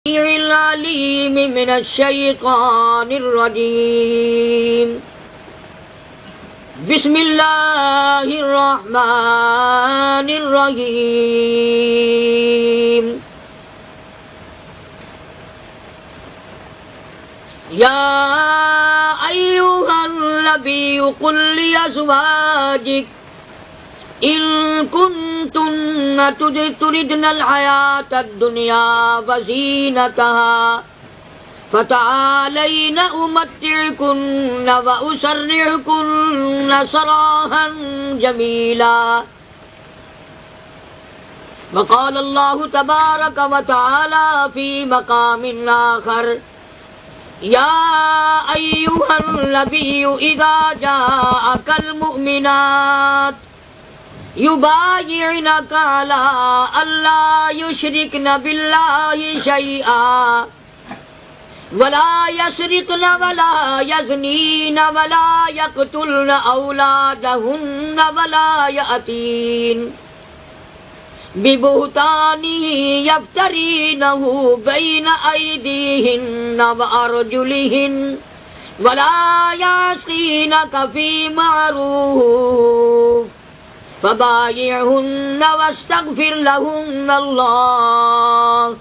العليم من الشيطان الرجيم بسم الله الرحمن الرحيم يا أيها النبي قل لأزواجك إن كنتن تردن الحياة الدنيا وزينتها فتعالين أمتعكن وأسرحكن سراحا جميلا وقال الله تبارك وتعالى في مقام آخر يا أيها النبي إذا جاءك المؤمنات يبايعنك على ألا يشركن بالله شيئا ولا يسرقن ولا يزنين ولا يقتلن أولادهن ولا يأتين ببهتان يفترينه بين أيديهن وأرجلهن ولا يعصينك في معروف فبايعهن واستغفر لهن الله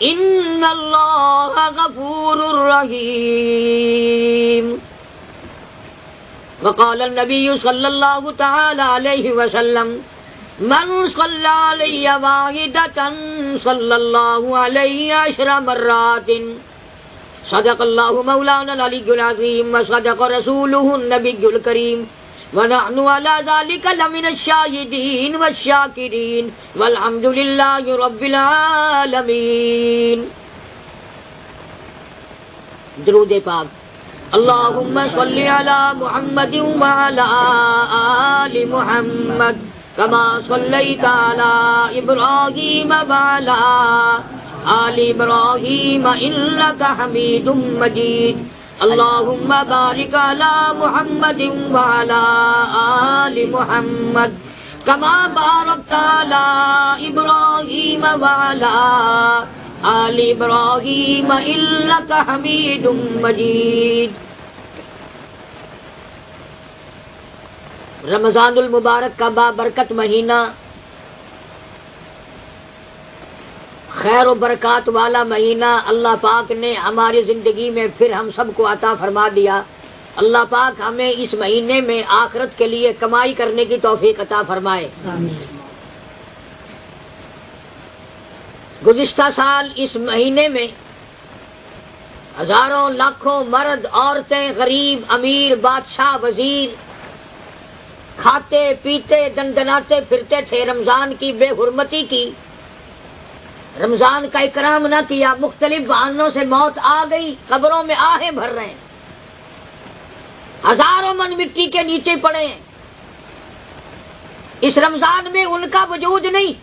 إن الله غفور رحيم وقال النبي صلى الله تعالى عليه وسلم من صلى علي واحدة صلى الله عليه 10 مرات صدق الله مولانا العلي العظيم وصدق رسوله النبي الكريم ونحن على ذلك لمن الشاهدين والشاكرين والحمد لله رب العالمين. درود پاک. اللهم صل على محمد وعلى آل محمد كما صليت على إبراهيم وعلى آل إبراهيم إنك حميد مجيد. اللهم بارك على محمد وعلى آل محمد كما باركت على إبراهيم وعلى آل إبراهيم إنك حميد مجيد. رمضان المبارک کا بابرکت مہینہ، خیر و برکات والا مہینہ اللہ پاک نے ہماری زندگی میں پھر ہم سب کو عطا فرما دیا. اللہ پاک ہمیں اس مہینے میں آخرت کے لیے کمائی کرنے کی توفیق عطا فرمائے. گزشتہ سال اس مہینے میں ہزاروں لاکھوں مرد، عورتیں، غریب، امیر، بادشاہ، وزیر کھاتے پیتے دندناتے پھرتے تھے. رمضان کی بے حرمتی کی، رمضان کا اکرام نہ کیا، مختلف بہانوں سے موت آ گئی، قبروں میں آہیں بھر رہے ہیں، ہزاروں من مٹی کے نیچے پڑے ہیں. اس رمضان میں ان کا وجود نہیں.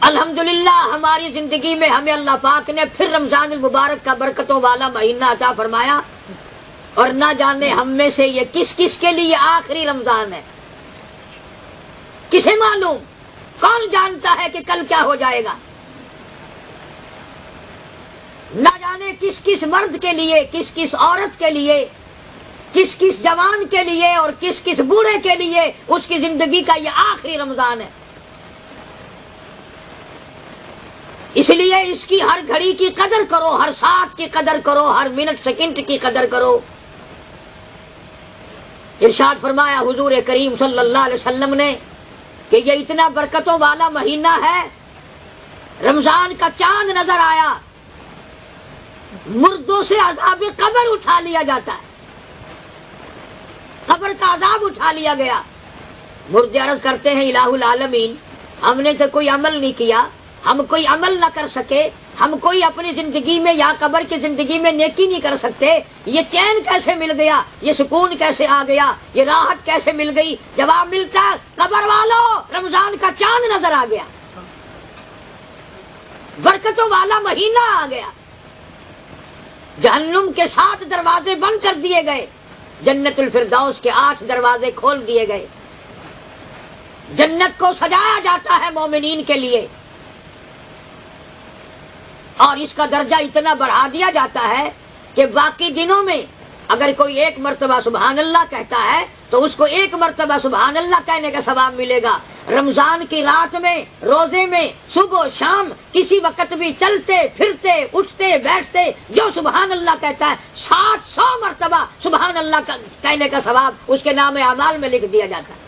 الحمدللہ ہماری زندگی میں ہمیں اللہ پاک نے پھر رمضان المبارک کا برکتوں والا مہینہ عطا فرمایا، اور نہ جانے ہم میں سے یہ کس کس کے لیے آخری رمضان ہے. کسے معلوم؟ کون جانتا ہے کہ کل کیا ہو جائے گا؟ نہ جانے کس کس مرد کے لیے، کس کس عورت کے لیے، کس کس جوان کے لیے اور کس کس بوڑھے کے لیے اس کی زندگی کا یہ آخری رمضان ہے. اس لیے اس کی ہر گھڑی کی قدر کرو، ہر ساتھ کی قدر کرو، ہر منٹ سیکنڈ کی قدر کرو. ارشاد فرمایا حضور کریم صلی اللہ علیہ وسلم نے کہ یہ اتنا برکتوں والا مہینہ ہے، رمضان کا چاند نظر آیا، مردوں سے عذاب قبر اٹھا لیا جاتا ہے، قبر کا عذاب اٹھا لیا گیا. مرد عرض کرتے ہیں الہ العالمین، ہم نے تو کوئی عمل نہیں کیا، ہم کوئی عمل نہ کر سکے، ہم کوئی اپنی زندگی میں یا قبر کی زندگی میں نیکی نہیں کر سکتے، یہ چین کیسے مل گیا، یہ سکون کیسے آ گیا، یہ راحت کیسے مل گئی؟ جواب ملتا ہے قبر والو، رمضان کا چاند نظر آ گیا، برکتوں والا مہینہ آ گیا. جہنم کے 7 دروازے بند کر دیے گئے، جنت الفردوس کے 8 دروازے کھول دیے گئے. جنت کو سجایا جاتا ہے مومنین کے لیے. اور اس کا درجہ اتنا بڑھا دیا جاتا ہے کہ باقی دنوں میں اگر کوئی ایک مرتبہ سبحان اللہ کہتا ہے تو اس کو ایک مرتبہ سبحان اللہ کہنے کا ثواب ملے گا. رمضان کی رات میں، روزے میں، صبح و شام کسی وقت بھی چلتے پھرتے اٹھتے بیٹھتے جو سبحان اللہ کہتا ہے 100 مرتبہ سبحان اللہ کہنے کا ثواب اس کے نام اعمال میں لکھ دیا جاتا ہے.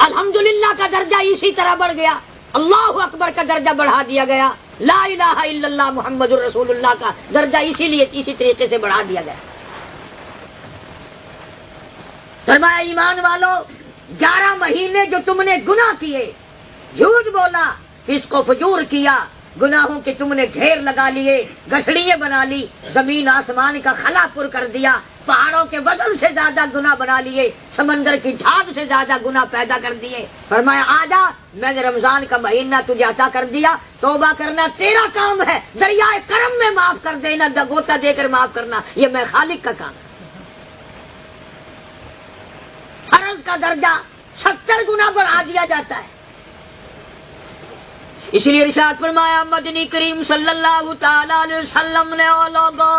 الحمدللہ کا درجہ اسی طرح بڑھ گیا، اللہ اکبر کا درجہ بڑھا دیا گیا، لا الہ الا اللہ محمد الرسول اللہ کا درجہ اسی طریقے سے بڑھا دیا گیا. فرمایا ایمان والو، 11 مہینے جو تم نے گناہ کیے، جھوٹ بولا، فسق و فجور کیا، گناہوں کے تم نے ڈھیر لگا لیے، گٹھڑیاں بنا لی، زمین آسمان کا خلا پر کر دیا، پہاڑوں کے وزن سے زیادہ گناہ بنا لیے، سمندر کی جھاگ سے زیادہ گناہ پیدا کر دیے. فرمایا آجا، میں نے رمضان کا مہینہ تجھے عطا کر دیا، توبہ کرنا تیرا کام ہے، دریائے کرم میں معاف کر دینا، گوتا دے کر معاف کرنا یہ میں خالق کا کام ہے. فرض کا درجہ 70 گنا بڑھا دیا جاتا ہے. اس لیے ارشاد فرمایا مدنی کریم صلی اللہ تعالی علیہ وسلم نے، او لوگوں،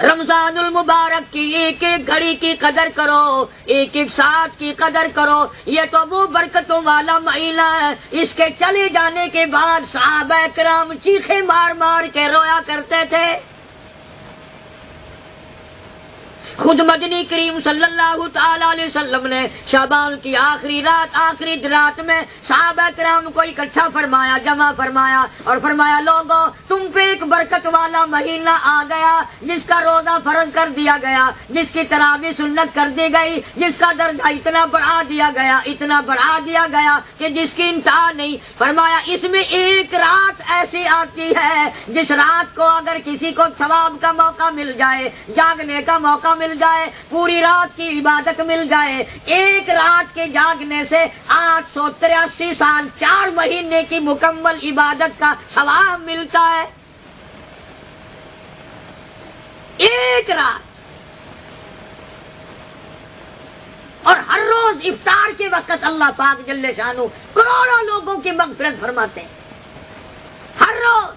رمضان المبارک کی ایک ایک گھڑی کی قدر کرو، ایک ایک ساتھ کی قدر کرو، یہ تو وہ برکتوں والا مہینہ ہے. اس کے چلے جانے کے بعد صحابہ کرام چیخے مار مار کے رویا کرتے تھے. خود مدنی کریم صلی اللہ تعالی علیہ وسلم نے شعبان کی آخری رات میں صحابہ کرام کو اکٹھا فرمایا، جمع فرمایا اور فرمایا لوگوں، تم پہ ایک برکت والا مہینہ آ گیا جس کا روزہ فرض کر دیا گیا، جس کی تراویح سنت کر دی گئی، جس کا درجہ اتنا بڑھا دیا گیا کہ جس کی انتہا نہیں. فرمایا اس میں ایک رات ایسی آتی ہے جس رات کو اگر کسی کو ثواب کا موقع مل جائے، جاگنے کا موقع مل جائے، پوری رات کی عبادت مل جائے، ایک رات کے جاگنے سے 883 سال 4 مہینے کی مکمل عبادت کا ثواب ملتا ہے. ایک رات. اور ہر روز افطار کے وقت اللہ پاک جل شانہ کروڑوں لوگوں کی مغفرت فرماتے ہیں. ہر روز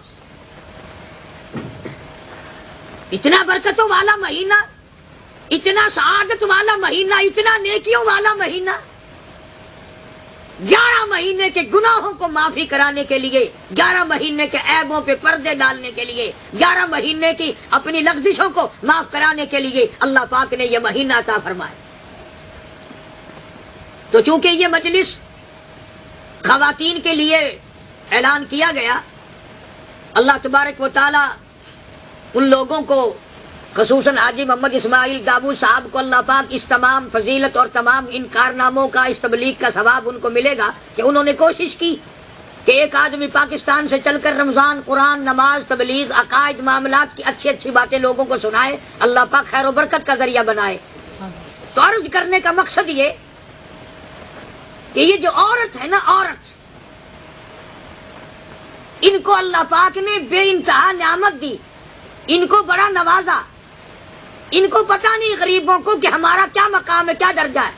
اتنا برکتوں والا مہینہ، اتنا سعادت والا مہینہ، اتنا نیکیوں والا مہینہ. 11 مہینے کے گناہوں کو معافی کرانے کے لیے، 11 مہینے کے عیبوں پہ پردے ڈالنے کے لیے، 11 مہینے کی اپنی لغزشوں کو معاف کرانے کے لیے اللہ پاک نے یہ مہینہ عطا فرمایا. تو چونکہ یہ مجلس خواتین کے لیے اعلان کیا گیا، اللہ تبارک و تعالی ان لوگوں کو، خصوصاً حاجی محمد اسماعیل دابو صاحب کو اللہ پاک اس تمام فضیلت اور تمام ان کارناموں کا، اس تبلیغ کا ثواب ان کو ملے گا کہ انہوں نے کوشش کی کہ ایک آدمی پاکستان سے چل کر رمضان، قرآن، نماز، تبلیغ، عقائد، معاملات کی اچھی اچھی باتیں لوگوں کو سنائے، اللہ پاک خیر و برکت کا ذریعہ بنائے. تو عرض کرنے کا مقصد یہ کہ یہ جو عورت ہے نا، عورت، ان کو اللہ پاک نے بے انتہا نعمت دی، ان کو بڑا نوازا. ان کو پتہ نہیں غریبوں کو کہ ہمارا کیا مقام ہے، کیا درجہ ہے.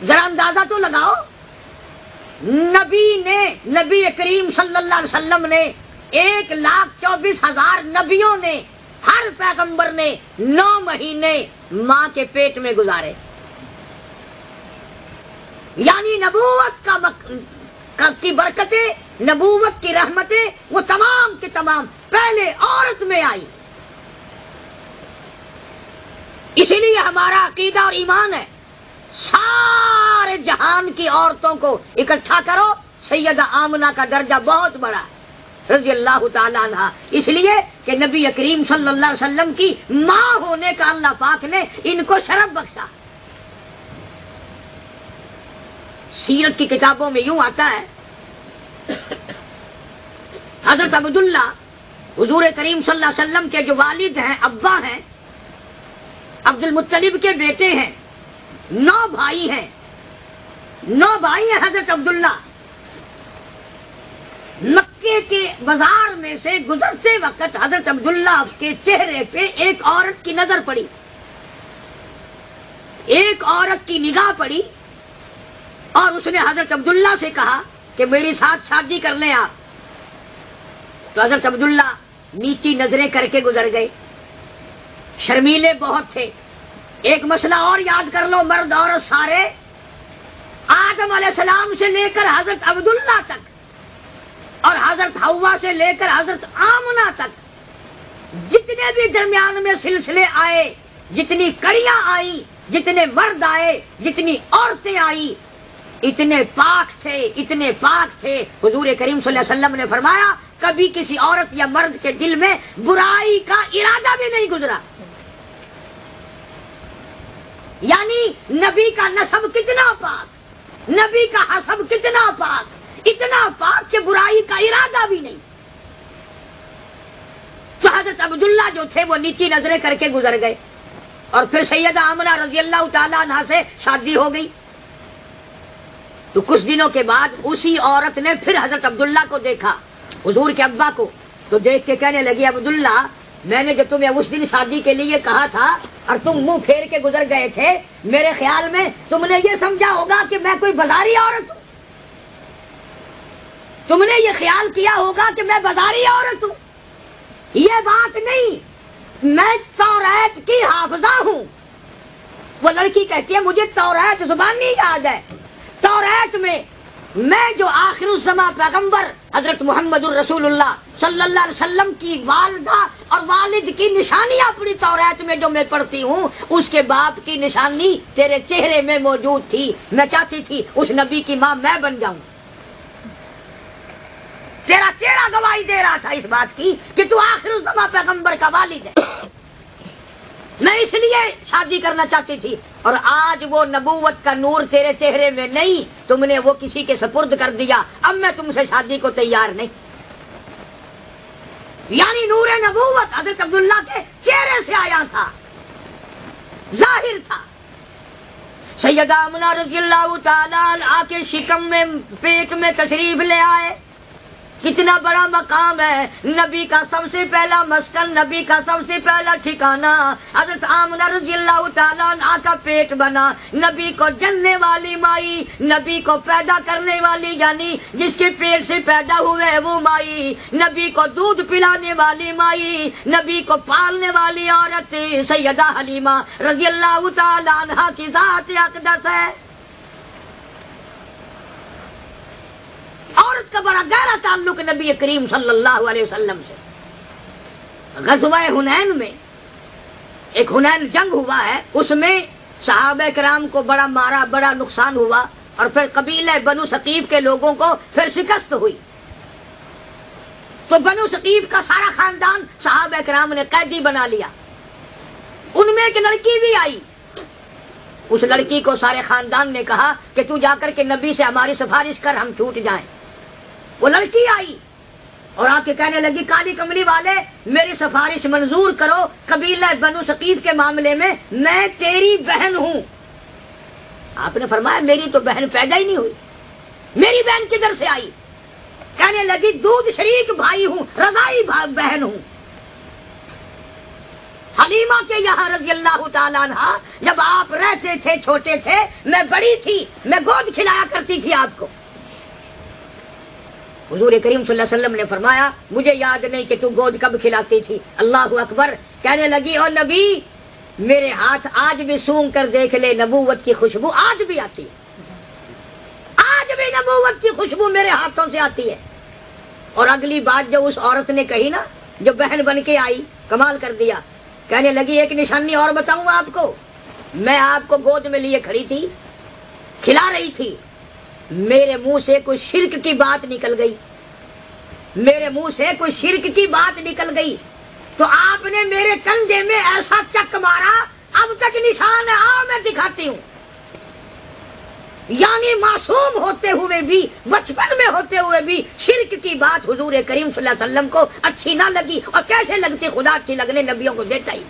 ذرا اندازہ تو لگاؤ، نبی کریم صلی اللہ علیہ وسلم نے 1,24,000 نبیوں نے، ہر پیغمبر نے 9 مہینے ماں کے پیٹ میں گزارے. یعنی نبوت کی برکتیں، نبوت کی رحمتیں وہ تمام کے تمام پہلے عورت میں آئی. اسی لیے ہمارا عقیدہ اور ایمان ہے، سارے جہان کی عورتوں کو اکٹھا کرو، سیدہ آمنہ کا درجہ بہت بڑا ہے رضی اللہ تعالیٰ عنہ، اس لیے کہ نبی کریم صلی اللہ علیہ وسلم کی ماں ہونے کا اللہ پاک نے ان کو شرف بخشا. سیرت کی کتابوں میں یوں آتا ہے، حضرت عبداللہ حضور کریم صلی اللہ علیہ وسلم کے جو والد ہیں، ابا ہیں، عبد المطلب کے بیٹے ہیں، 9 بھائی ہیں. 9 بھائی ہیں حضرت عبداللہ. مکے کے بازار میں سے گزرتے وقت حضرت عبداللہ کے چہرے پہ ایک عورت کی نظر پڑی، ایک عورت کی نگاہ پڑی. اور اس نے حضرت عبداللہ سے کہا کہ میری ساتھ شادی کر لیں آپ. تو حضرت عبداللہ نیچی نظریں کر کے گزر گئے. شرمیلے بہت تھے. ایک مسئلہ اور یاد کر لو، مرد عورت سارے آدم علیہ السلام سے لے کر حضرت عبداللہ تک اور حضرت حوا سے لے کر حضرت آمنہ تک جتنے بھی درمیان میں سلسلے آئے، جتنی کڑیاں آئیں، جتنے مرد آئے، جتنی عورتیں آئیں، اتنے پاک تھے، اتنے پاک تھے. حضور کریم صلی اللہ علیہ وسلم نے فرمایا کبھی کسی عورت یا مرد کے دل میں برائی کا ارادہ بھی نہیں گزرا. یعنی نبی کا نسب کتنا پاک، نبی کا حسب کتنا پاک، اتنا پاک کہ برائی کا ارادہ بھی نہیں. تو حضرت عبداللہ جو تھے وہ نیچی نظریں کر کے گزر گئے. اور پھر سیدہ آمنہ رضی اللہ تعالیٰ عنہا سے شادی ہو گئی. تو کچھ دنوں کے بعد اسی عورت نے پھر حضرت عبداللہ کو دیکھا، حضور کے ابا کو. تو دیکھ کے کہنے لگی عبداللہ میں نے جو تمہیں اس دن شادی کے لیے کہا تھا اور تم منہ پھیر کے گزر گئے تھے، میرے خیال میں تم نے یہ سمجھا ہوگا کہ میں کوئی بازاری عورت ہوں. تم نے یہ خیال کیا ہوگا کہ میں بازاری عورت ہوں. یہ بات نہیں، میں توریت کی حافظہ ہوں. وہ لڑکی کہتی ہے مجھے توریت زبان نہیں یاد ہے. توریت میں جو آخر الزماں پیغمبر حضرت محمد الرسول اللہ صلی اللہ علیہ وسلم کی والدہ اور والد کی نشانیاں اپنی توریت میں جو میں پڑھتی ہوں، اس کے باپ کی نشانی تیرے چہرے میں موجود تھی. میں چاہتی تھی اس نبی کی ماں میں بن جاؤں. تیرا چہرہ گواہی دے رہا تھا اس بات کی کہ تو آخر الزماں پیغمبر کا والد ہے. میں اس لیے شادی کرنا چاہتی تھی. اور آج وہ نبوت کا نور تیرے چہرے میں نہیں، تم نے وہ کسی کے سپرد کر دیا. اب میں تم سے شادی کو تیار نہیں. یعنی نور نبوت حضرت عبداللہ کے چہرے سے آیا تھا، ظاہر تھا. سیدہ آمنہ رضی اللہ تعالیٰ عنہا کے شکم میں پیٹ میں تشریف لے آئے. کتنا بڑا مقام ہے. نبی کا سب سے پہلا مسکن، نبی کا سب سے پہلا ٹھکانہ حضرت آمنہ رضی اللہ تعالیٰ عنہا کا پیٹ بنا. نبی کو جننے والی مائی، نبی کو پیدا کرنے والی یعنی جس کے پیٹ سے پیدا ہوئے وہ مائی، نبی کو دودھ پلانے والی مائی، نبی کو پالنے والی عورت سیدہ حلیمہ رضی اللہ تعالیٰ عنہا کی ذات اقدس ہے. عورت کا بڑا گہرا تعلق نبی کریم صلی اللہ علیہ وسلم سے. غزوہ حنین میں ایک حنین جنگ ہوا ہے، اس میں صحابہ کرام کو بڑا مارا، بڑا نقصان ہوا. اور پھر قبیلہ بنو ثقیف کے لوگوں کو پھر شکست ہوئی. تو بنو ثقیف کا سارا خاندان صحابہ کرام نے قیدی بنا لیا. ان میں ایک لڑکی بھی آئی. اس لڑکی کو سارے خاندان نے کہا کہ تو جا کر کے نبی سے ہماری سفارش کر، ہم چھوٹ جائیں. وہ لڑکی آئی اور آ کے کہنے لگی کالی کملی والے میری سفارش منظور کرو، قبیلہ بنو ثقیف کے معاملے میں میں تیری بہن ہوں. آپ نے فرمایا میری تو بہن پیدا ہی نہیں ہوئی، میری بہن کدھر سے آئی؟ کہنے لگی دودھ شریک بھائی ہوں، رضائی بہن ہوں. حلیمہ کے یہاں رضی اللہ تعالیٰ عنہا جب آپ رہتے تھے چھوٹے تھے، میں بڑی تھی، میں گود کھلایا کرتی تھی آپ کو. حضور کریم صلی اللہ علیہ وسلم نے فرمایا مجھے یاد نہیں کہ تو گود کب کھلاتی تھی. اللہ اکبر. کہنے لگی او نبی میرے ہاتھ آج بھی سونگ کر دیکھ لے، نبوت کی خوشبو آج بھی آتی ہے، آج بھی نبوت کی خوشبو میرے ہاتھوں سے آتی ہے. اور اگلی بات جو اس عورت نے کہی نا، جو بہن بن کے آئی، کمال کر دیا. کہنے لگی ایک نشانی اور بتاؤں آپ کو، میں آپ کو گود میں لیے کھڑی تھی، کھلا رہی تھی، میرے منہ سے کوئی شرک کی بات نکل گئی، میرے منہ سے کوئی شرک کی بات نکل گئی تو آپ نے میرے کندھے میں ایسا چک مارا، اب تک نشان ہے، آؤ میں دکھاتی ہوں. یعنی معصوم ہوتے ہوئے بھی، بچپن میں ہوتے ہوئے بھی شرک کی بات حضور کریم صلی اللہ علیہ وسلم کو اچھی نہ لگی. اور کیسے لگتی؟ خدا اچھی لگنے نبیوں کو دیتا ہی.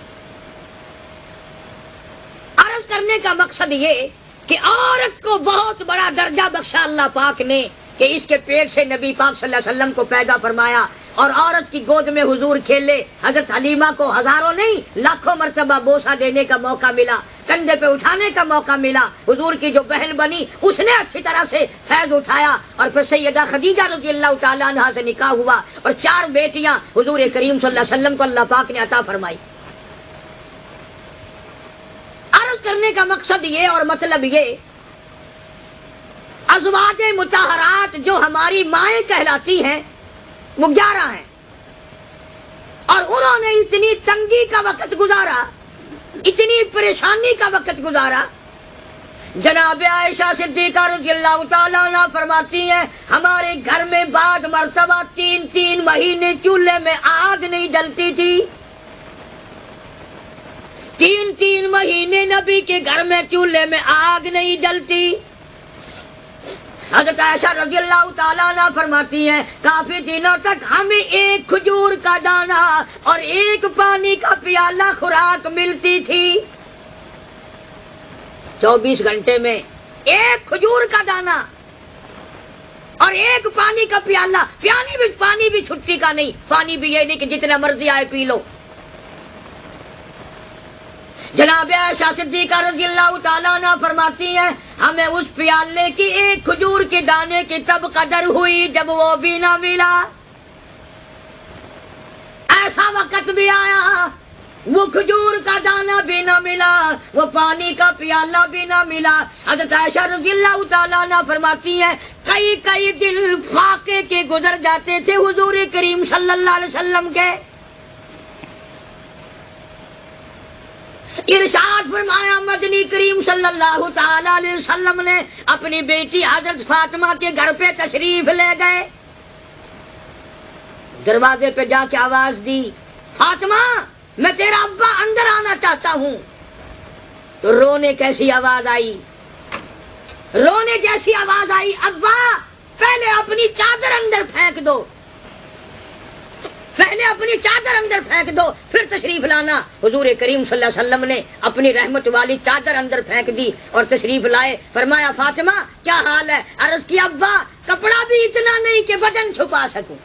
عرض کرنے کا مقصد یہ کہ عورت کو بہت بڑا درجہ بخشا اللہ پاک نے کہ اس کے پیٹ سے نبی پاک صلی اللہ علیہ وسلم کو پیدا فرمایا اور عورت کی گود میں حضور کھیلے. حضرت حلیمہ کو ہزاروں نہیں لاکھوں مرتبہ بوسہ دینے کا موقع ملا. کندھے پہ اٹھانے کا موقع ملا. حضور کی جو بہن بنی اس نے اچھی طرح سے فیض اٹھایا اور پھر سیدہ خدیجہ رضی اللہ تعالیٰ عنہا سے نکاح ہوا اور 4 بیٹیاں حضور کریم صلی اللہ علیہ وسلم کو اللہ پاک نے عطا فرمائی. عرض کرنے کا مقصد یہ اور مطلب یہ، ازواج مطہرات جو ہماری مائیں کہلاتی ہیں وہ 11 ہیں، اور انہوں نے اتنی تنگی کا وقت گزارا، اتنی پریشانی کا وقت گزارا. جناب عائشہ صدیقہ رضی اللہ تعالیٰ عنہ فرماتی ہیں ہمارے گھر میں بعد مرتبہ 3 مہینے چولہے میں آگ نہیں جلتی تھی. 3 مہینے نبی کے گھر میں چولہے میں آگ نہیں جلتی. حضرت عائشہ رضی اللہ تعالیٰ عنہ فرماتی ہیں کافی دنوں تک ہمیں ایک کھجور کا دانہ اور ایک پانی کا پیالہ خوراک ملتی تھی. 24 گھنٹے میں ایک کھجور کا دانہ اور ایک پانی کا پیالہ. پانی بھی چھٹی کا نہیں، پانی بھی یہ نہیں کہ جتنا مرضی آئے پی لو. جناب عائشہ صدیقہ رضی اللہ تعالیٰ عنہ فرماتی ہیں ہمیں اس پیالے کی ایک کھجور کے دانے کی تب قدر ہوئی جب وہ بھی نہ ملا. ایسا وقت بھی آیا وہ کھجور کا دانہ بھی نہ ملا، وہ پانی کا پیالہ بھی نہ ملا. حضرت عائشہ رضی اللہ تعالیٰ عنہ فرماتی ہیں کئی دل فاقے کے گزر جاتے تھے حضور کریم صلی اللہ علیہ وسلم کے. ارشاد فرمایا مدنی کریم صلی اللہ تعالی علیہ وسلم نے اپنی بیٹی حضرت فاطمہ کے گھر پہ تشریف لے گئے. دروازے پہ جا کے آواز دی فاطمہ میں تیرا ابا اندر آنا چاہتا ہوں. تو رونے کیسی آواز آئی، رونے جیسی آواز آئی ابا پہلے اپنی چادر اندر پھینک دو، پہلے اپنی چادر اندر پھینک دو پھر تشریف لانا. حضور کریم صلی اللہ علیہ وسلم نے اپنی رحمت والی چادر اندر پھینک دی اور تشریف لائے. فرمایا فاطمہ کیا حال ہے؟ عرض کی ابا کپڑا بھی اتنا نہیں کہ بدن چھپا سکوں.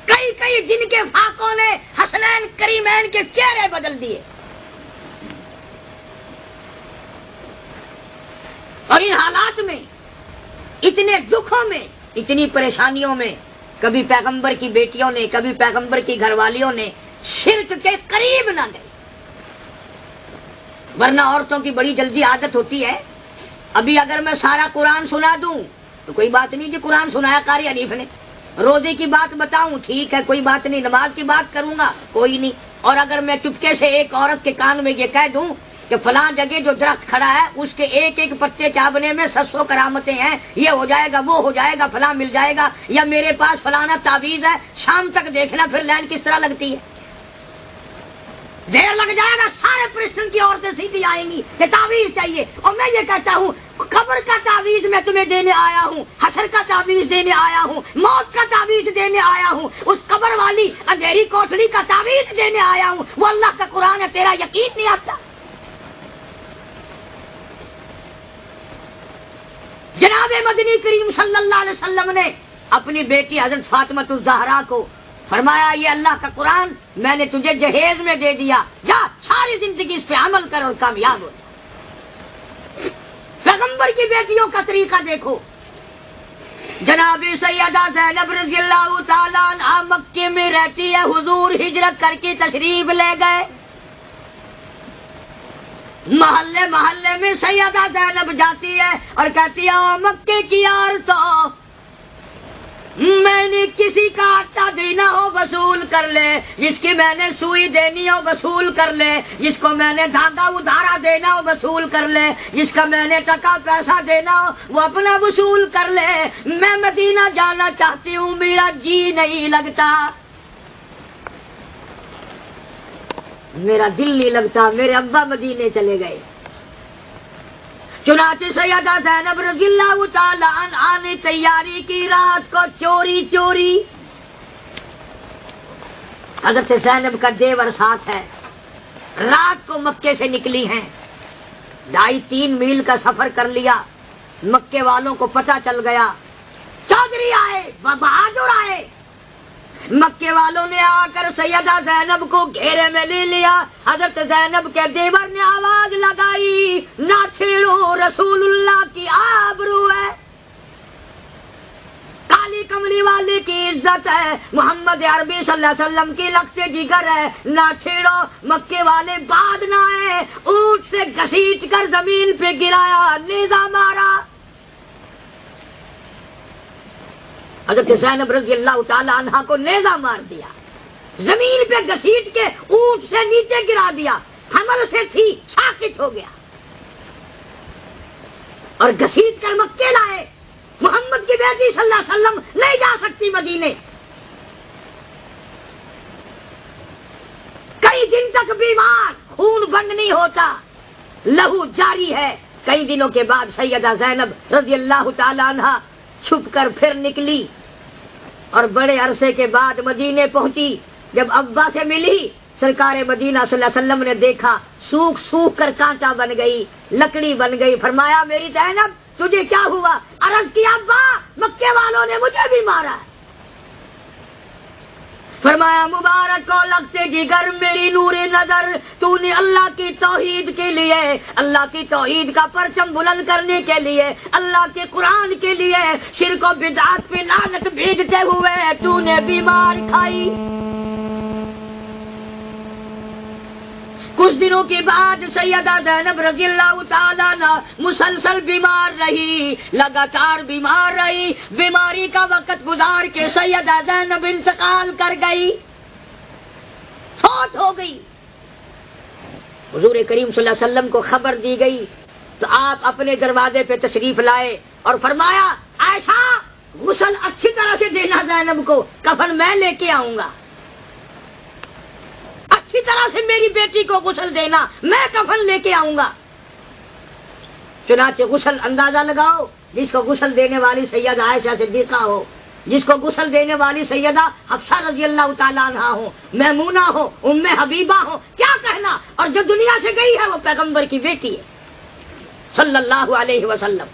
کئی جن کے فاقوں نے حسنین کریمین کے چہرے بدل دیے. اور ان حالات میں، اتنے دکھوں میں، اتنی پریشانیوں میں کبھی پیغمبر کی بیٹیوں نے، کبھی پیغمبر کی گھر والیوں نے شرک کے قریب نہ گئے. ورنہ عورتوں کی بڑی جلدی عادت ہوتی ہے. ابھی اگر میں سارا قرآن سنا دوں تو کوئی بات نہیں جی قرآن سنایا قاری حنیف نے. روزے کی بات بتاؤں ٹھیک ہے کوئی بات نہیں، نماز کی بات کروں گا کوئی نہیں. اور اگر میں چپکے سے ایک عورت کے کان میں یہ کہہ دوں کہ فلاں جگہ جو درخت کھڑا ہے اس کے ایک پتے چابنے میں 700 کرامتیں ہیں، یہ ہو جائے گا، وہ ہو جائے گا، فلاں مل جائے گا، یا میرے پاس فلانا تعویذ ہے، شام تک دیکھنا پھر لائن کس طرح لگتی ہے. دیر لگ جائے گا، سارے پرسٹن کی عورتیں سیدھی آئیں گی کہ تعویذ چاہیے. اور میں یہ کہتا ہوں قبر کا تعویذ میں تمہیں دینے آیا ہوں، حشر کا تعویذ دینے آیا ہوں، موت کا تعویذ دینے آیا ہوں، اس قبر والی اندھیری کوٹڑی کا تعویذ دینے آیا ہوں. وہ اللہ کا قرآن ہے، تیرا یقین نہیں آتا. جناب مدنی کریم صلی اللہ علیہ وسلم نے اپنی بیٹی حضرت فاطمہ الزہرا کو فرمایا یہ اللہ کا قرآن میں نے تجھے جہیز میں دے دیا، جا ساری زندگی اس پہ عمل کر اور کامیاب ہو. پیغمبر کی بیٹیوں کا طریقہ دیکھو. جناب سیدہ زینب رضی اللہ تعالیٰ عنہا مکے میں رہتی ہے، حضور ہجرت کر کے تشریف لے گئے. محلے میں سیدہ زینب جاتی ہے اور کہتی ہے مکے کی عورتوں میں نے کسی کا آٹا دینا ہو وصول کر لے، جس کی میں نے سوئی دینی ہو وصول کر لے، جس کو میں نے دھاگا ادھارا دینا ہو وصول کر لے، جس کا میں نے ٹکا پیسہ دینا ہو وہ اپنا وصول کر لے. میں مدینہ جانا چاہتی ہوں، میرا جی نہیں لگتا، میرا دل نہیں لگتا، میرے ابا مدینے چلے گئے. چنانچہ سیدہ زینب رضی اللہ تعالی عنہا نے تیاری کی رات کو چوری. حضرت زینب کا دیور ساتھ ہے، رات کو مکے سے نکلی ہیں، 2.5-3 میل کا سفر کر لیا. مکے والوں کو پتہ چل گیا، چودھری آئے، بہادر آئے. مکے والوں نے آ کر سیدہ زینب کو گھیرے میں لے لیا. حضرت زینب کے دیور نے آواز لگائی نہ چھیڑو، رسول اللہ کی آبرو ہے، کالی کملی والے کی عزت ہے، محمد عربی صلی اللہ علیہ وسلم کی لخت جگر ہے، نہ چھیڑو. مکے والے بعد نہ آئے، اونٹ سے گھسیٹ کر زمین پہ گرایا، نیزہ مارا. حضرت زینب رضی اللہ تعالی عنہا کو نیزہ مار دیا، زمین پہ گھسیٹ کے اونٹ سے نیچے گرا دیا. حمل سے تھی، ساکت ہو گیا اور گھسیٹ کر مکے لائے. محمد کی بیٹی صلی اللہ علیہ وسلم نہیں جا سکتی مدینے. کئی دن تک بیمار، خون بند نہیں ہوتا، لہو جاری ہے. کئی دنوں کے بعد سیدہ زینب رضی اللہ تعالی عنہا چھپ کر پھر نکلی اور بڑے عرصے کے بعد مدینے پہنچی. جب ابا سے ملی، سرکار مدینہ صلی اللہ علیہ وسلم نے دیکھا سوکھ سوکھ کر کانٹا بن گئی، لکڑی بن گئی. فرمایا میری زینب تجھے کیا ہوا؟ عرض کیا ابا مکے والوں نے مجھے بھی مارا. فرمایا مبارک کو لگتے جگر میری نور نظر، تو نے اللہ کی توحید کے لیے، اللہ کی توحید کا پرچم بلند کرنے کے لیے، اللہ کے قرآن کے لیے شرک و بدعات پہ لعنت بھیجتے ہوئے تو نے بیمار کھائی. کچھ دنوں کے بعد سیدہ زینب رضی اللہ تعالیٰ عنہ مسلسل بیمار رہی، لگاتار بیمار رہی. بیماری کا وقت گزار کے سیدہ زینب انتقال کر گئی، فوت ہو گئی. حضور کریم صلی اللہ علیہ وسلم کو خبر دی گئی تو آپ اپنے دروازے پہ تشریف لائے اور فرمایا عائشہ غسل اچھی طرح سے دینا زینب کو، کفن میں لے کے آؤں گا. اچھی طرح سے میری بیٹی کو غسل دینا، میں کفن لے کے آؤں گا. چنانچہ غسل اندازہ لگاؤ، جس کو غسل دینے والی سیدہ عائشہ صدیقہ ہو، جس کو غسل دینے والی سیدہ حفصہ رضی اللہ تعالیٰ عنہا ہو، میمونہ ہو، ام حبیبہ ہو، کیا کہنا. اور جو دنیا سے گئی ہے وہ پیغمبر کی بیٹی ہے صلی اللہ علیہ وسلم.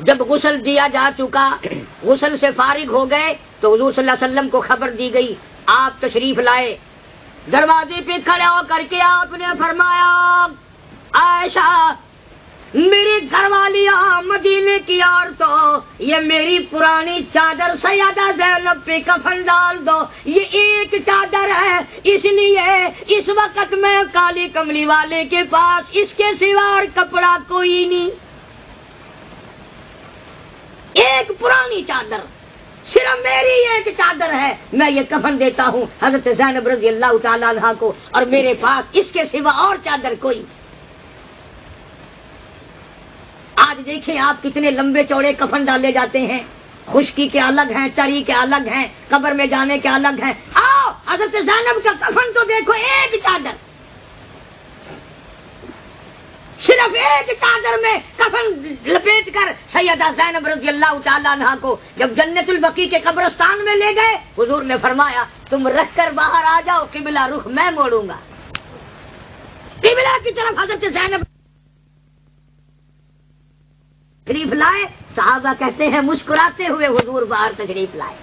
جب غسل دیا جا چکا، غسل سے فارغ ہو گئے تو حضور صلی اللہ علیہ وسلم کو خبر دی گئی. آپ تشریف لائے، دروازے پہ کھڑے ہو کر کے آپ نے فرمایا عائشہ میری گھر والیاں مدینے کی عورتوں، یہ میری پرانی چادر سیدہ زینب پہ کفن ڈال دو. یہ ایک چادر ہے، اس لیے اس وقت میں کالی کملی والے کے پاس اس کے سوا اور کپڑا کوئی نہیں. ایک پرانی چادر، صرف میری ایک چادر ہے، میں یہ کفن دیتا ہوں حضرت زینب رضی اللہ تعالیٰ عنہ کو، اور میرے پاس اس کے سوا اور چادر کوئی نہیں. آج دیکھیں آپ کتنے لمبے چوڑے کفن ڈالے جاتے ہیں، خشکی کے الگ ہیں، تری کے الگ ہیں، قبر میں جانے کے الگ ہیں. آؤ حضرت زینب کا کفن تو دیکھو، ایک چادر، صرف ایک چادر میں کفن لپیٹ کر سیدہ زینب رضی اللہ تعالیٰ عنہ کو جب جنت البقیع کے قبرستان میں لے گئے، حضور نے فرمایا تم رکھ کر باہر آ جاؤ، قبلہ رخ میں موڑوں گا. قبلہ کی طرف حضرت زینب تشریف لائے. صحابہ کہتے ہیں مسکراتے ہوئے حضور باہر تشریف لائے.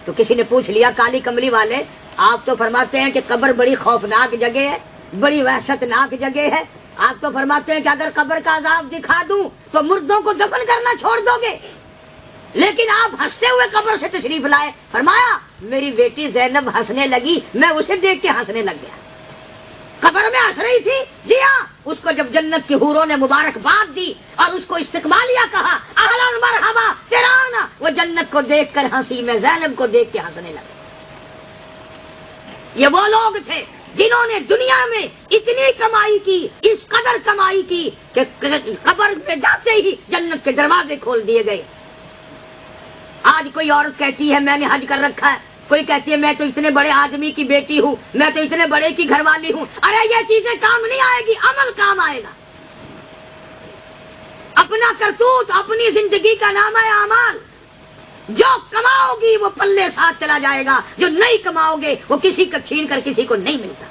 تو کسی نے پوچھ لیا کالی کملی والے، آپ تو فرماتے ہیں کہ قبر بڑی خوفناک جگہ ہے، بڑی وحشتناک جگہ ہے، آپ تو فرماتے ہیں کہ اگر قبر کا عذاب دکھا دوں تو مردوں کو دفن کرنا چھوڑ دو گے، لیکن آپ ہنستے ہوئے قبر سے تشریف لائے. فرمایا میری بیٹی زینب ہنسنے لگی، میں اسے دیکھ کے ہنسنے لگ گیا. قبر میں ہنس رہی تھی، جی ہاں. اس کو جب جنت کی حوروں نے مبارکباد دی اور اس کو استقبالیہ کہا، اہلا مرحبا تیرا آنا، وہ جنت کو دیکھ کر ہنسی، میں زینب کو دیکھ کے ہنسنے لگا. یہ وہ لوگ تھے جنہوں نے دنیا میں اتنی کمائی کی، اس قدر کمائی کی کہ قبر میں جاتے ہی جنت کے دروازے کھول دیے گئے. آج کوئی عورت کہتی ہے میں نے حج کر رکھا ہے، کوئی کہتی ہے میں تو اتنے بڑے آدمی کی بیٹی ہوں، میں تو اتنے بڑے کی گھر والی ہوں. ارے یہ چیزیں کام نہیں آئے گی، عمل کام آئے گا. اپنا کرتوت، اپنی زندگی کا نام ہے اعمال. جو کماؤ گی وہ پلے ساتھ چلا جائے گا، جو نہیں کماؤ گے وہ کسی کا چھین کر کسی کو نہیں ملتا.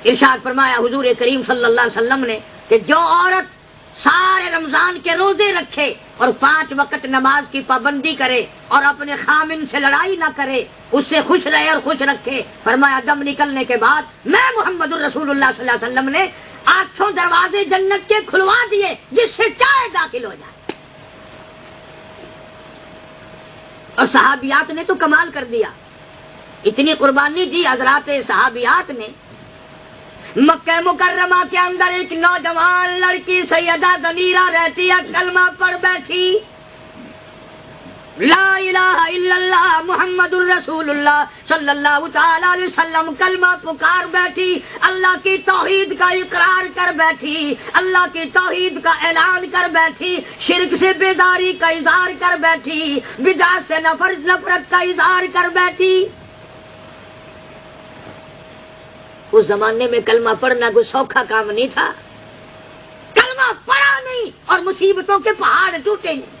ارشاد فرمایا حضور کریم صلی اللہ علیہ وسلم نے کہ جو عورت سارے رمضان کے روزے رکھے اور 5 وقت نماز کی پابندی کرے اور اپنے خامن سے لڑائی نہ کرے، اس سے خوش رہے اور خوش رکھے، فرمایا دم نکلنے کے بعد میں محمد الرسول اللہ صلی اللہ علیہ وسلم نے 800 دروازے جنت کے کھلوا دیے جس سے چاہے داخل ہو جائے۔ اور صحابیات نے تو کمال کر دیا، اتنی قربانی دی حضرات صحابیات نے۔ مکہ مکرمہ کے اندر ایک نوجوان لڑکی سیدہ ضمیرہ رہتی ہے، کلمہ پڑھ بیٹھی، لا الہ الا اللہ محمد الرسول اللہ صلی اللہ تعالی علیہ وسلم کلمہ پکار بیٹھی، اللہ کی توحید کا اقرار کر بیٹھی، اللہ کی توحید کا اعلان کر بیٹھی، شرک سے بیداری کا اظہار کر بیٹھی، بدعت سے نفرت کا اظہار کر بیٹھی۔ اس زمانے میں کلمہ پڑھنا کوئی سوکھا کام نہیں تھا، کلمہ پڑھا نہیں اور مصیبتوں کے پہاڑ ٹوٹے نہیں۔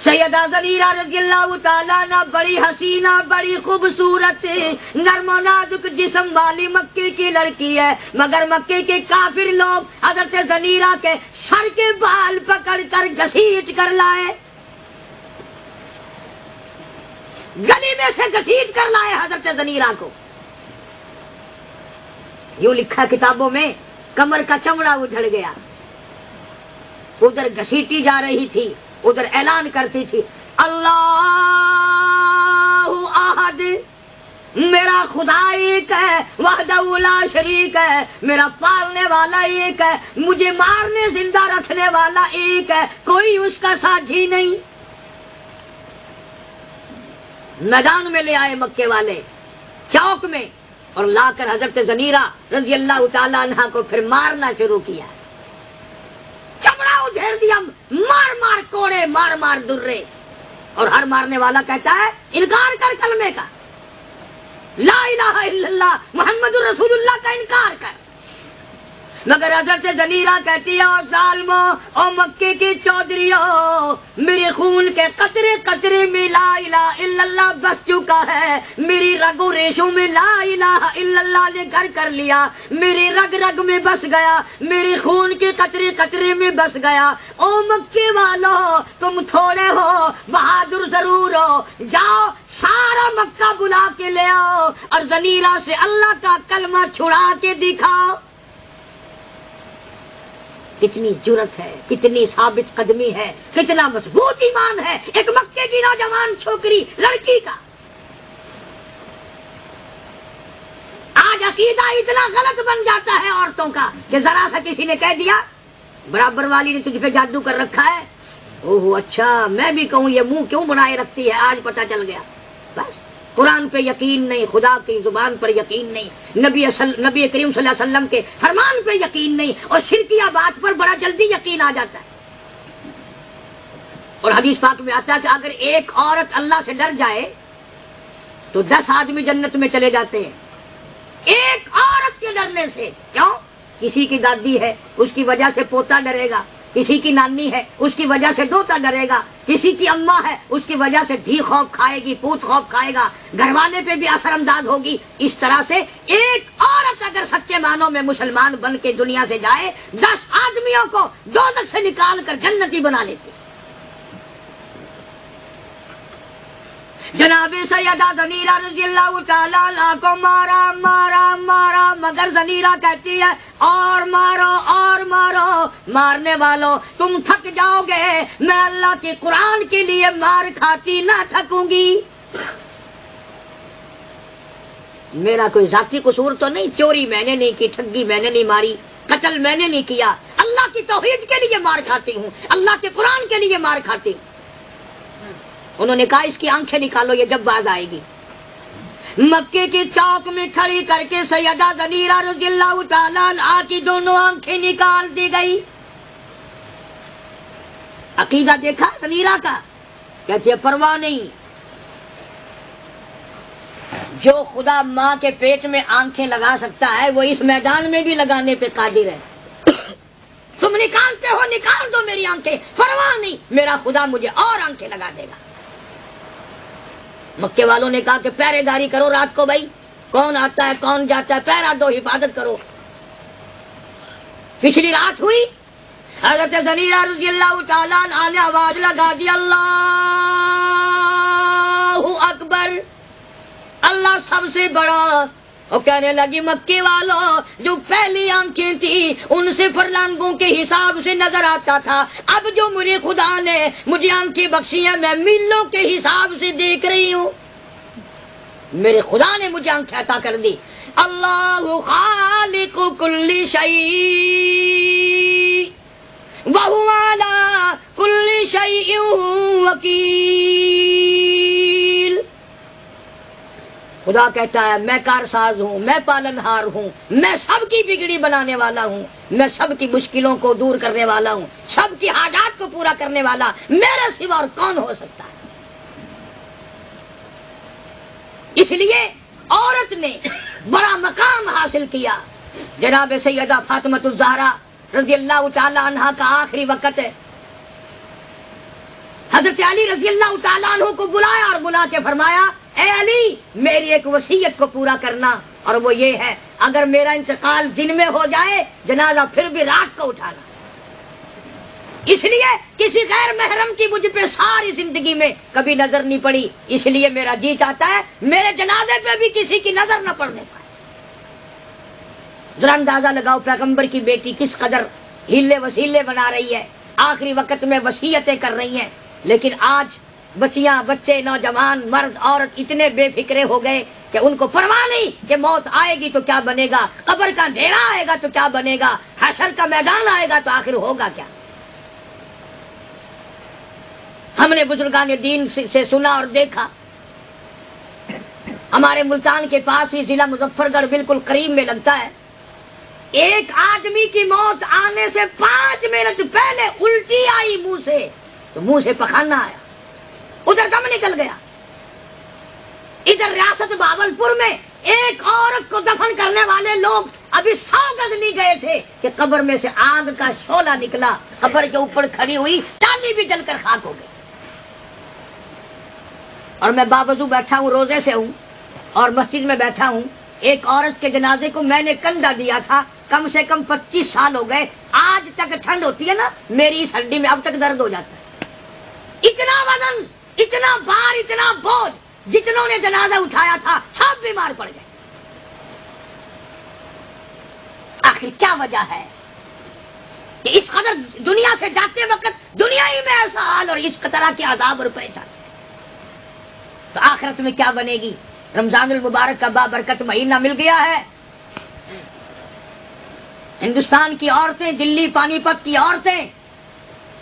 سیدہ ضمیرہ رضی اللہ تعالیٰ عنہ بڑی حسینہ، بڑی خوبصورت، نرم و نازک جسم والی مکے کی لڑکی ہے، مگر مکے کے کافر لوگ حضرت ضمیرہ کے سر کے بال پکڑ کر گھسیٹ کر لائے، گلی میں سے گھسیٹ کر لائے حضرت ضمیرہ کو۔ یوں لکھا کتابوں میں، کمر کا چمڑا اجھڑ گیا، ادھر گھسیٹی جا رہی تھی، ادھر اعلان کرتی تھی اللہ احد، میرا خدا ایک ہے، وحدہ لا شریک ہے، میرا پالنے والا ایک ہے، مجھے مارنے زندہ رکھنے والا ایک ہے، کوئی اس کا ساتھی نہیں۔ میدان میں لے آئے مکے والے، چوک میں، اور لا کر حضرت ضمیرہ رضی اللہ تعالیٰ عنہ کو پھر مارنا شروع کیا، چمڑا ادھیڑ دیا، مار مار کوڑے، مار مار درے، اور ہر مارنے والا کہتا ہے انکار کر کلمے کا، لا الہ الا اللہ محمد الرسول اللہ کا انکار کر۔ مگر حضرت ضمیرہ کہتی ہے او ظالمو، او مکے کے چودھریوں، میرے خون کے قطرے قطرے میں لا الہ الا اللہ بس چکا ہے، میری رگ و ریشوں میں لا الہ الا اللہ نے گھر کر لیا، میرے رگ رگ میں بس گیا، میرے خون کے قطرے قطرے میں بس گیا۔ او مکے والو، تم تھوڑے ہو، بہادر ضرور ہو، جاؤ سارا مکہ بلا کے لے آؤ اور ضمیرہ سے اللہ کا کلمہ چھڑا کے دکھاؤ۔ کتنی جرت ہے، کتنی ثابت قدمی ہے، کتنا مضبوط ایمان ہے ایک مکے کی نوجوان چھوکری لڑکی کا۔ آج عقیدہ اتنا غلط بن جاتا ہے عورتوں کا کہ ذرا سا کسی نے کہہ دیا برابر والی نے تجھ پہ جادو کر رکھا ہے، اوہ اچھا میں بھی کہوں یہ منہ کیوں بنائے رکھتی ہے، آج پتہ چل گیا۔ بس قرآن پہ یقین نہیں، خدا کی زبان پر یقین نہیں، نبی کریم صلی اللہ علیہ وسلم کے فرمان پہ یقین نہیں، اور شرکیہ بات پر بڑا جلدی یقین آ جاتا ہے۔ اور حدیث پاک میں آتا ہے کہ اگر ایک عورت اللہ سے ڈر جائے تو 10 آدمی جنت میں چلے جاتے ہیں، ایک عورت کے ڈرنے سے۔ کیوں؟ کسی کی دادی ہے اس کی وجہ سے پوتا ڈرے گا، کسی کی نانی ہے اس کی وجہ سے دوتا ڈرے گا، کسی کی اماں ہے اس کی وجہ سے دھی خوف کھائے گی، پوت خوف کھائے گا، گھر والے پہ بھی اثر انداز ہوگی۔ اس طرح سے ایک عورت اگر سچے معنوں میں مسلمان بن کے دنیا سے جائے، 10 آدمیوں کو دوزخ سے نکال کر جنتی بنا لیتی۔ جناب سیدہ ضمیرہ رضی اللہ تعالیٰ عنہ کو مارا مارا مارا، مگر ضمیرہ کہتی ہے اور مارو اور مارو، مارنے والوں تم تھک جاؤ گے، میں اللہ کے قرآن کے لیے مار کھاتی نہ تھکوں گی۔ میرا کوئی ذاتی قصور تو نہیں، چوری میں نے نہیں کی، ٹھگی میں نے نہیں ماری، قتل میں نے نہیں کیا، اللہ کی توحید کے لیے مار کھاتی ہوں، اللہ کے قرآن کے لیے مار کھاتی ہوں۔ انہوں نے کہا اس کی آنکھیں نکالو، یہ جب باز آئے گی۔ مکے کے چوک میں کھڑی کر کے سیدہ ضمیرہ رضی اللہ تعالیٰ عنہا کی دونوں آنکھیں نکال دی گئی۔ عقیدہ دیکھا ضمیرہ کا، کہتے پرواہ نہیں، جو خدا ماں کے پیٹ میں آنکھیں لگا سکتا ہے وہ اس میدان میں بھی لگانے پہ قادر ہے۔ تم نکالتے ہو نکال دو میری آنکھیں، پرواہ نہیں، میرا خدا مجھے اور آنکھیں لگا دے گا۔ مکے والوں نے کہا کہ پہرے داری کرو رات کو، بھائی کون آتا ہے کون جاتا ہے، پہرا دو، حفاظت کرو۔ پچھلی رات ہوئی حضرت زنیرہ رضی اللہ تعالیٰ عنہ نے آواز لگا دی اللہ اکبر، اللہ سب سے بڑا۔ وہ کہنے لگی مکے والوں، جو پہلی آنکھیں تھی ان سے فرلانگوں کے حساب سے نظر آتا تھا، اب جو مجھے خدا نے مجھے آنکھیں بخشی ہیں میں میلوں کے حساب سے دیکھ رہی ہوں۔ میرے خدا نے مجھے آنکھیں عطا کر دی۔ اللہ خالق کل شیء وہو علی کل شیء وکیل۔ خدا کہتا ہے میں کارساز ہوں، میں پالنہار ہوں، میں سب کی بگڑی بنانے والا ہوں، میں سب کی مشکلوں کو دور کرنے والا ہوں، سب کی حاجات کو پورا کرنے والا میرے سوا اور کون ہو سکتا ہے؟ اس لیے عورت نے بڑا مقام حاصل کیا۔ جناب سیدہ فاطمہ الزہرا رضی اللہ تعالی عنہا کا آخری وقت ہے، حضرت علی رضی اللہ تعالیٰ عنہ کو بلایا اور بلا کے فرمایا اے علی میری ایک وصیت کو پورا کرنا، اور وہ یہ ہے اگر میرا انتقال دن میں ہو جائے جنازہ پھر بھی رات کو اٹھانا۔ اس لیے کسی غیر محرم کی مجھ پہ ساری زندگی میں کبھی نظر نہیں پڑی، اس لیے میرا جی چاہتا ہے میرے جنازے پہ بھی کسی کی نظر نہ پڑنے پائے۔ ذرا اندازہ لگاؤ پیغمبر کی بیٹی کس قدر ہیلے وسیلے بنا رہی ہے، آخری وقت میں وصیتیں کر رہی ہیں، لیکن آج بچیاں بچے نوجوان مرد عورت اتنے بے فکرے ہو گئے کہ ان کو پرواہ نہیں کہ موت آئے گی تو کیا بنے گا، قبر کا اندھیرا آئے گا تو کیا بنے گا، حشر کا میدان آئے گا تو آخر ہوگا کیا۔ ہم نے بزرگان دین سے سنا اور دیکھا، ہمارے ملتان کے پاس ہی ضلع مظفر گڑھ بالکل قریب میں لگتا ہے، ایک آدمی کی موت آنے سے 5 منٹ پہلے الٹی آئی منہ سے، تو منہ سے پخانہ آیا، ادھر دم نکل گیا۔ ادھر ریاست بہاولپور میں ایک عورت کو دفن کرنے والے لوگ ابھی 100 گز نہیں گئے تھے کہ قبر میں سے آگ کا شعلہ نکلا، قبر کے اوپر کھڑی ہوئی ٹالی بھی جل کر خاک ہو گئی۔ اور میں باوضو بیٹھا ہوں، روزے سے ہوں اور مسجد میں بیٹھا ہوں، ایک عورت کے جنازے کو میں نے کندھا دیا تھا، کم سے کم 25 سال ہو گئے، آج تک ٹھنڈ ہوتی ہے نا میری اس ہڈی میں اب تک درد ہو جاتا ہے۔ اتنا وزن، اتنا بار، اتنا بوجھ، جتنوں نے جنازہ اٹھایا تھا سب بیمار پڑ گئے۔ آخر کیا وجہ ہے کہ اس قدر دنیا سے جاتے وقت دنیا ہی میں ایسا حال اور اس طرح کے عذاب اور پریشانی، تو آخرت میں کیا بنے گی؟ رمضان المبارک کا بابرکت مہینہ مل گیا ہے، ہندوستان کی عورتیں، دلی پانی پت کی عورتیں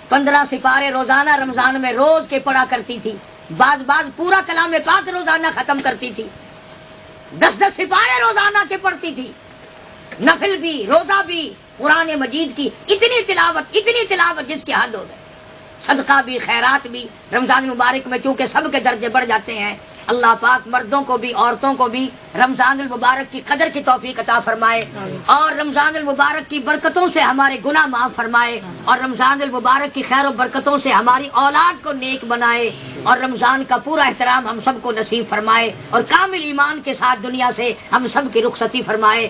15 سپارے روزانہ رمضان میں روز کے پڑھا کرتی تھی، بعض پورا کلام پاک روزانہ ختم کرتی تھی، 10 سپارے روزانہ کے پڑھتی تھی، نفل بھی روزہ بھی قرآن مجید کی اتنی تلاوت جس کی حد ہو گئی، صدقہ بھی خیرات بھی۔ رمضان المبارک میں چونکہ سب کے درجے بڑھ جاتے ہیں، اللہ پاک مردوں کو بھی عورتوں کو بھی رمضان المبارک کی قدر کی توفیق عطا فرمائے، اور رمضان المبارک کی برکتوں سے ہمارے گناہ معاف فرمائے، اور رمضان المبارک کی خیر و برکتوں سے ہماری اولاد کو نیک بنائے، اور رمضان کا پورا احترام ہم سب کو نصیب فرمائے، اور کامل ایمان کے ساتھ دنیا سے ہم سب کی رخصتی فرمائے۔